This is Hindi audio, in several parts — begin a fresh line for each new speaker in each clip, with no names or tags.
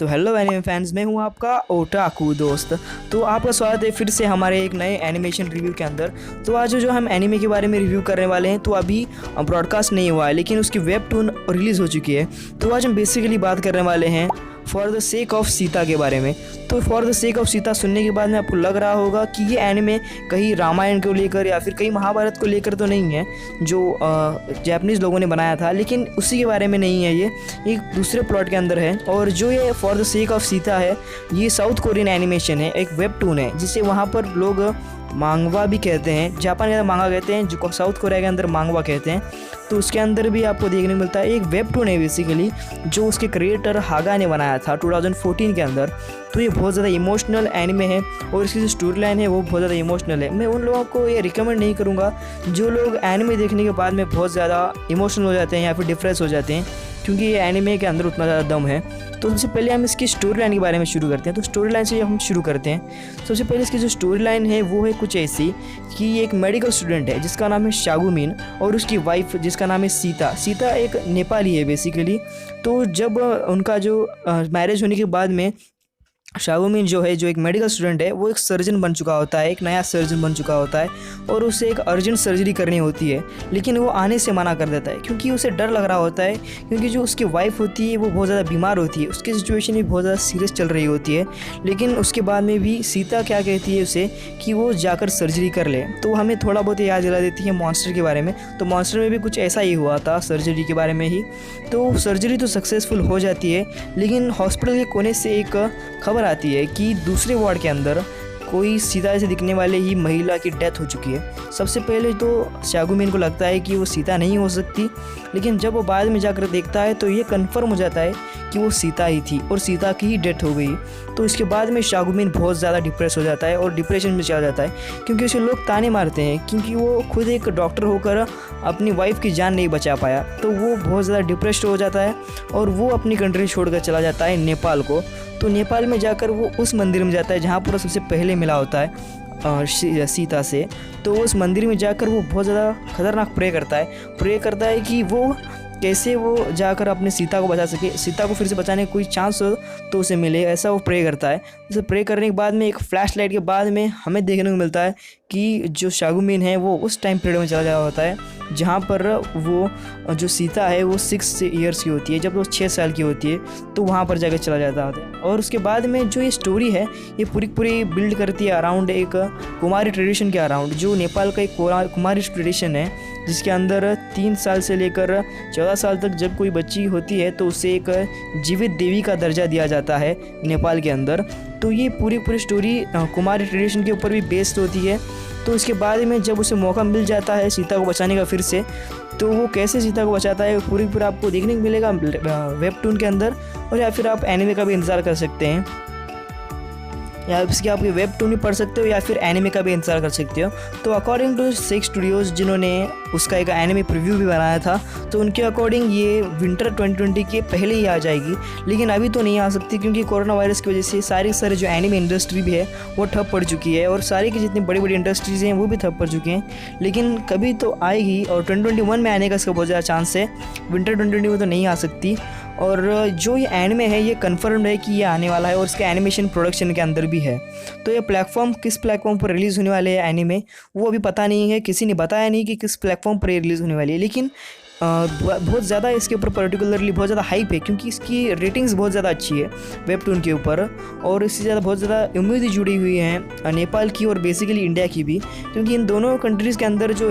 तो हेलो एनिमे फैंस, मैं हूं आपका ओटाकू दोस्त। तो आपका स्वागत है फिर से हमारे एक नए एनिमेशन रिव्यू के अंदर। तो आज जो हम एनिमे के बारे में रिव्यू करने वाले हैं, तो अभी ब्रॉडकास्ट नहीं हुआ है लेकिन उसकी वेबटून रिलीज़ हो चुकी है। तो आज हम बेसिकली बात करने वाले हैं for the sake of Sita के बारे में। तो for the sake of Sita सुनने के बाद में आपको लग रहा होगा कि ये एनिमे कहीं रामायण को लेकर या फिर कहीं महाभारत को लेकर तो नहीं है जो जापानीज़ लोगों ने बनाया था, लेकिन उसी के बारे में नहीं है। ये एक दूसरे प्लॉट के अंदर है। और जो ये for the sake of Sita है, ये साउथ कोरियन एनिमेशन है, एक वेबटून है जिसे वहाँ पर लोग मांगवा भी कहते हैं। जापान के अंदर मांगा कहते हैं, जो साउथ कोरिया के अंदर मांगवा कहते हैं। तो उसके अंदर भी आपको देखने को मिलता है एक वेबटून है बेसिकली, जो उसके क्रिएटर हागा ने बनाया था 2014 के अंदर। तो ये बहुत ज़्यादा इमोशनल एनिमे है और इसकी जो स्टोरी लाइन है वो बहुत ज़्यादा इमोशनल है। मैं उन लोगों को ये रिकमेंड नहीं करूँगा जो लोग एनिमे देखने के बाद में बहुत ज़्यादा इमोशनल हो जाते हैं या फिर डिप्रेस हो जाते हैं, क्योंकि ये एनिमे के अंदर उतना ज़्यादा दम है। तो सबसे पहले हम इसकी स्टोरी लाइन के बारे में शुरू करते हैं। तो स्टोरी लाइन से हम शुरू करते हैं। सबसे पहले इसकी जो स्टोरी लाइन है वो है कुछ ऐसी कि एक मेडिकल स्टूडेंट है जिसका नाम है शागुमिन, और उसकी वाइफ जिसका नाम है सीता। सीता एक नेपाली है बेसिकली। तो जब उनका जो मैरिज होने के बाद में शागुमिन जो है, जो एक मेडिकल स्टूडेंट है, वो एक सर्जन बन चुका होता है, एक नया सर्जन बन चुका होता है और उसे एक अर्जेंट सर्जरी करनी होती है। लेकिन वो आने से मना कर देता है क्योंकि उसे डर लग रहा होता है, क्योंकि जो उसकी वाइफ होती है वो बहुत ज़्यादा बीमार होती है, उसकी सिचुएशन भी बहुत ज़्यादा सीरियस चल रही होती है। लेकिन उसके बाद में भी सीता क्या कहती है उसे कि वो जाकर सर्जरी कर ले। तो हमें थोड़ा बहुत याद दिला देती है मॉन्स्टर के बारे में। तो मॉन्स्टर में भी कुछ ऐसा ही हुआ था, सर्जरी के बारे में ही। तो सर्जरी तो सक्सेसफुल हो जाती है, लेकिन हॉस्पिटल के कोने से एक खबर आती है कि दूसरे वार्ड के अंदर कोई सीता से दिखने वाले ही महिला की डेथ हो चुकी है। सबसे पहले तो शागुमिन को लगता है कि वो सीता नहीं हो सकती, लेकिन जब वो बाद में जाकर देखता है तो ये कंफर्म हो जाता है कि वो सीता ही थी और सीता की ही डेथ हो गई। तो इसके बाद में शागुमिन बहुत ज़्यादा डिप्रेस हो जाता है और डिप्रेशन में चला जाता है, क्योंकि उसे लोग ताने मारते हैं क्योंकि वो खुद एक डॉक्टर होकर अपनी वाइफ की जान नहीं बचा पाया। तो वो बहुत ज़्यादा डिप्रेस्ड हो जाता है और वो अपनी कंट्री छोड़कर चला जाता है नेपाल को। तो नेपाल में जाकर वो उस मंदिर में जाता है जहाँ पर सबसे पहले मिला होता है सीता से। तो उस मंदिर में जाकर वो बहुत ज़्यादा खतरनाक प्रे करता है कि वो कैसे वो जाकर अपने सीता को बचा सके, सीता को फिर से बचाने का कोई चांस हो तो उसे मिले, ऐसा वो प्रे करता है। जैसे प्रे करने के बाद में एक फ्लैश लाइट के बाद में हमें देखने को मिलता है कि जो शागुमिन है वो उस टाइम पीरियड में चला गया होता है जहाँ पर वो जो सीता है वो 6 ईयर्स की होती है, जब वो 6 साल की होती है। तो वहाँ पर जाकर चला जाता है। और उसके बाद में जो ये स्टोरी है ये पूरी बिल्ड करती है अराउंड एक कुमारी ट्रेडिशन के अराउंड, जो नेपाल का एक कुमारी ट्रेडिशन है जिसके अंदर 3 साल से लेकर 14 साल तक जब कोई बच्ची होती है तो उसे एक जीवित देवी का दर्जा दिया जाता है नेपाल के अंदर। तो ये पूरी स्टोरी कुमारी ट्रेडिशन के ऊपर भी बेस्ड होती है। तो इसके बाद में जब उसे मौका मिल जाता है सीता को बचाने का फिर से, तो वो कैसे सीता को बचाता है पूरा आपको देखने को मिलेगा वेबटून के अंदर। और या फिर आप एनिमे का भी इंतज़ार कर सकते हैं, या इसकी आप वेबटून भी पढ़ सकते हो या फिर एनिमे का भी इंतजार कर सकते हो। तो अकॉर्डिंग टू सेक स्टूडियोज़ जिन्होंने उसका एक एनिमे प्रीव्यू भी बनाया था, तो उनके अकॉर्डिंग ये विंटर 2020 के पहले ही आ जाएगी। लेकिन अभी तो नहीं आ सकती क्योंकि कोरोना वायरस की वजह से सारे जो एनिमे इंडस्ट्री भी है वो ठप पड़ चुकी है और सारी की जितनी बड़ी इंडस्ट्रीज़ हैं वो भी ठप पड़ चुकी हैं। लेकिन कभी तो आएगी और 2021 में आने का इसका बहुत ज़्यादा चांस है। विंटर 2020 में तो नहीं आ सकती। और जो ये एनिमे है ये कंफर्म्ड है कि ये आने वाला है और इसका एनिमेशन प्रोडक्शन के अंदर भी है। तो ये प्लेटफॉर्म किस प्लेटफॉर्म पर रिलीज़ होने वाले है एनिमे वो अभी पता नहीं है, किसी ने बताया नहीं कि किस प्लेटफॉर्म पर रिलीज़ होने वाली है। लेकिन बहुत ज़्यादा इसके ऊपर पर्टिकुलरली बहुत ज़्यादा हाइप है क्योंकि इसकी रेटिंग्स बहुत ज़्यादा अच्छी है वेबटून के ऊपर, और इससे ज़्यादा बहुत ज़्यादा उम्मीदें जुड़ी हुई हैं नेपाल की और बेसिकली इंडिया की भी, क्योंकि इन दोनों कंट्रीज़ के अंदर जो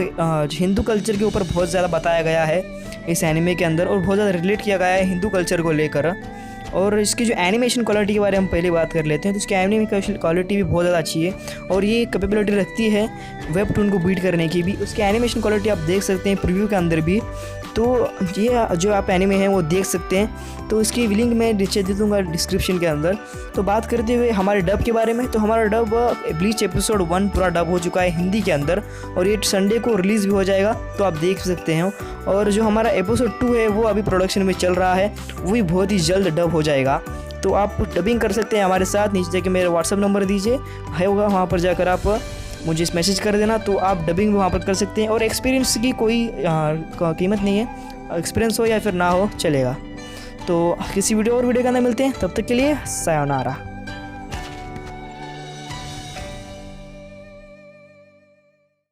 हिंदू कल्चर के ऊपर बहुत ज़्यादा बताया गया है इस एनिमे के अंदर और बहुत ज़्यादा रिलेट किया गया है हिंदू कल्चर को लेकर। और इसकी जो एनिमेशन क्वालिटी के बारे में हम पहले बात कर लेते हैं। तो इसकी एनिमेशन क्वालिटी भी बहुत ज़्यादा अच्छी है और ये कैपेबिलिटी रखती है वेबटून को बीट करने की भी। उसकी एनिमेशन क्वालिटी आप देख सकते हैं प्रीव्यू के अंदर भी। तो ये जो आप एनिमे हैं वो देख सकते हैं। तो इसकी लिंक मैं नीचे दे दूँगा डिस्क्रिप्शन के अंदर। तो बात करते हुए हमारे डब के बारे में, तो हमारा डब ब्लीच एपिसोड 1 पूरा डब हो चुका है हिंदी के अंदर और ये संडे को रिलीज़ भी हो जाएगा, तो आप देख सकते हैं। और जो हमारा एपिसोड 2 है वो अभी प्रोडक्शन में चल रहा है, वो भी बहुत ही जल्द डब हो जाएगा। तो आप डबिंग कर सकते हैं हमारे साथ। नीचे जाके मेरा व्हाट्सअप नंबर दीजिए है होगा, वहाँ पर जाकर आप मुझे इस मैसेज कर देना, तो आप डबिंग भी वहाँ पर कर सकते हैं। और एक्सपीरियंस की कोई कीमत नहीं है, एक्सपीरियंस हो या फिर ना हो चलेगा। तो किसी वीडियो के अंदर मिलते हैं, तब तक के लिए सायोनारा।